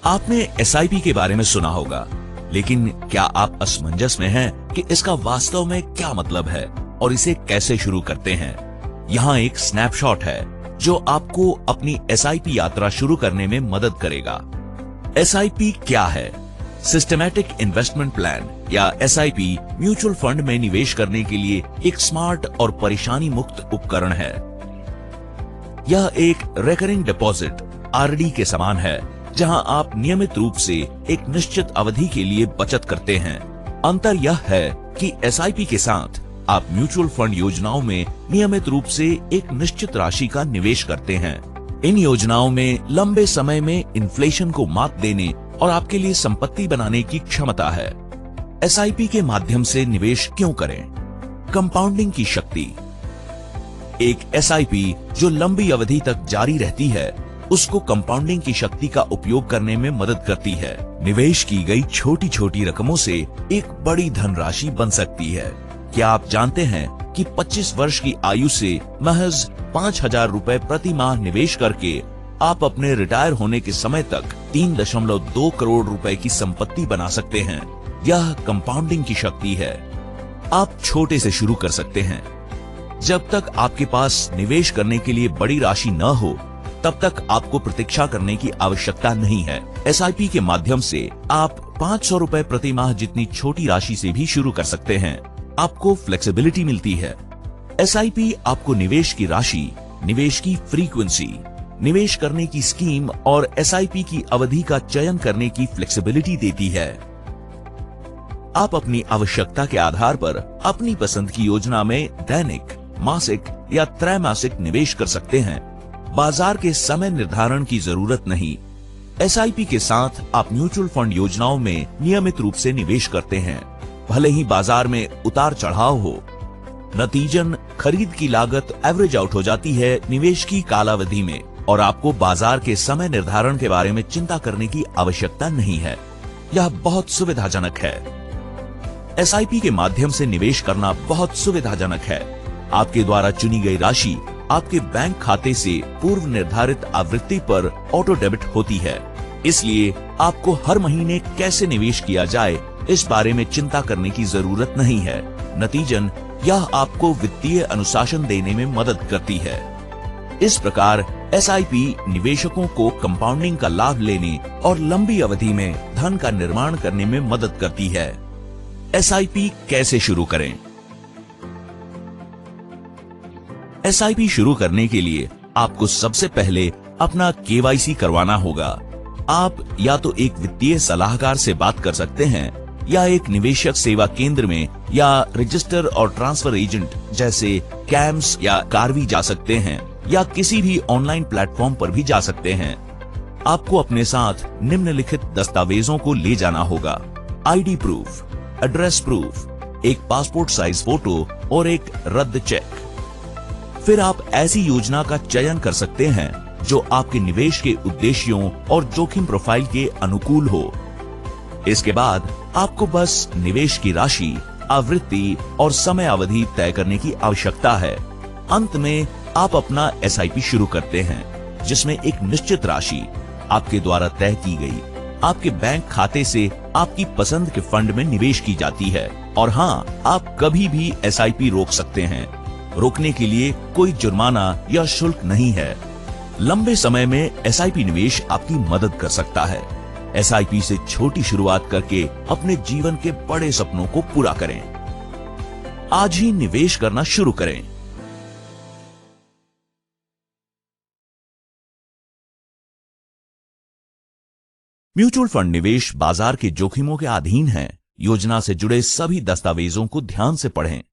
आपने एसआईपी के बारे में सुना होगा, लेकिन क्या आप असमंजस में हैं कि इसका वास्तव में क्या मतलब है और इसे कैसे शुरू करते हैं? यहाँ एक स्नैपशॉट है जो आपको अपनी एसआईपी यात्रा शुरू करने में मदद करेगा। एसआईपी क्या है? सिस्टमैटिक इन्वेस्टमेंट प्लान या एसआईपी म्यूचुअल फंड में निवेश करने के लिए एक स्मार्ट और परेशानी मुक्त उपकरण है। यह एक रेकरिंग डिपॉजिट आरडी के समान है, जहां आप नियमित रूप से एक निश्चित अवधि के लिए बचत करते हैं। अंतर यह है कि एसआईपी के साथ आप म्यूचुअल फंड योजनाओं में नियमित रूप से एक निश्चित राशि का निवेश करते हैं। इन योजनाओं में लंबे समय में इन्फ्लेशन को मात देने और आपके लिए संपत्ति बनाने की क्षमता है। एसआईपी के माध्यम से निवेश क्यों करें? कंपाउंडिंग की शक्ति। एक एसआईपी जो लंबी अवधि तक जारी रहती है, उसको कंपाउंडिंग की शक्ति का उपयोग करने में मदद करती है। निवेश की गई छोटी छोटी रकमों से एक बड़ी धनराशि बन सकती है। क्या आप जानते हैं कि 25 वर्ष की आयु से महज 5,000 रुपए प्रति माह निवेश करके आप अपने रिटायर होने के समय तक 3.2 करोड़ रुपए की संपत्ति बना सकते हैं। यह कंपाउंडिंग की शक्ति है। आप छोटे से शुरू कर सकते हैं। जब तक आपके पास निवेश करने के लिए बड़ी राशि न हो, तब तक आपको प्रतीक्षा करने की आवश्यकता नहीं है। एसआईपी के माध्यम से आप 500 रुपए प्रति माह जितनी छोटी राशि से भी शुरू कर सकते हैं। आपको फ्लेक्सिबिलिटी मिलती है। एसआईपी आपको निवेश की राशि, निवेश की फ्रीक्वेंसी, निवेश करने की स्कीम और एसआईपी की अवधि का चयन करने की फ्लेक्सिबिलिटी देती है। आप अपनी आवश्यकता के आधार पर अपनी पसंद की योजना में दैनिक, मासिक या त्रैमासिक निवेश कर सकते हैं। बाजार के समय निर्धारण की जरूरत नहीं। एसआईपी के साथ आप म्यूचुअल फंड योजनाओं में नियमित रूप से निवेश करते हैं, भले ही बाजार में उतार चढ़ाव हो। नतीजन खरीद की लागत एवरेज आउट हो जाती है निवेश की कालावधि में, और आपको बाजार के समय निर्धारण के बारे में चिंता करने की आवश्यकता नहीं है। यह बहुत सुविधाजनक है। एसआईपी के माध्यम से निवेश करना बहुत सुविधाजनक है। आपके द्वारा चुनी गई राशि आपके बैंक खाते से पूर्व निर्धारित आवृत्ति पर ऑटो डेबिट होती है। इसलिए आपको हर महीने कैसे निवेश किया जाए इस बारे में चिंता करने की जरूरत नहीं है। नतीजन यह आपको वित्तीय अनुशासन देने में मदद करती है। इस प्रकार एसआईपी निवेशकों को कंपाउंडिंग का लाभ लेने और लंबी अवधि में धन का निर्माण करने में मदद करती है। एसआईपी कैसे शुरू करें? एसआईपी शुरू करने के लिए आपको सबसे पहले अपना केवाईसी करवाना होगा। आप या तो एक वित्तीय सलाहकार से बात कर सकते हैं, या एक निवेशक सेवा केंद्र में या रजिस्टर और ट्रांसफर एजेंट जैसे कैम्स या कारवी जा सकते हैं, या किसी भी ऑनलाइन प्लेटफॉर्म पर भी जा सकते हैं। आपको अपने साथ निम्नलिखित दस्तावेजों को ले जाना होगा: आईडी प्रूफ, एड्रेस प्रूफ, एक पासपोर्ट साइज फोटो और एक रद्द चेक। फिर आप ऐसी योजना का चयन कर सकते हैं जो आपके निवेश के उद्देश्यों और जोखिम प्रोफाइल के अनुकूल हो। इसके बाद आपको बस निवेश की राशि, आवृत्ति और समय अवधि तय करने की आवश्यकता है। अंत में आप अपना एसआईपी शुरू करते हैं, जिसमें एक निश्चित राशि आपके द्वारा तय की गई आपके बैंक खाते से आपकी पसंद के फंड में निवेश की जाती है। और हाँ, आप कभी भी एसआईपी रोक सकते हैं। रोकने के लिए कोई जुर्माना या शुल्क नहीं है। लंबे समय में एसआईपी निवेश आपकी मदद कर सकता है। एसआईपी से छोटी शुरुआत करके अपने जीवन के बड़े सपनों को पूरा करें। आज ही निवेश करना शुरू करें। म्यूचुअल फंड निवेश बाजार के जोखिमों के अधीन है। योजना से जुड़े सभी दस्तावेजों को ध्यान से पढ़ें।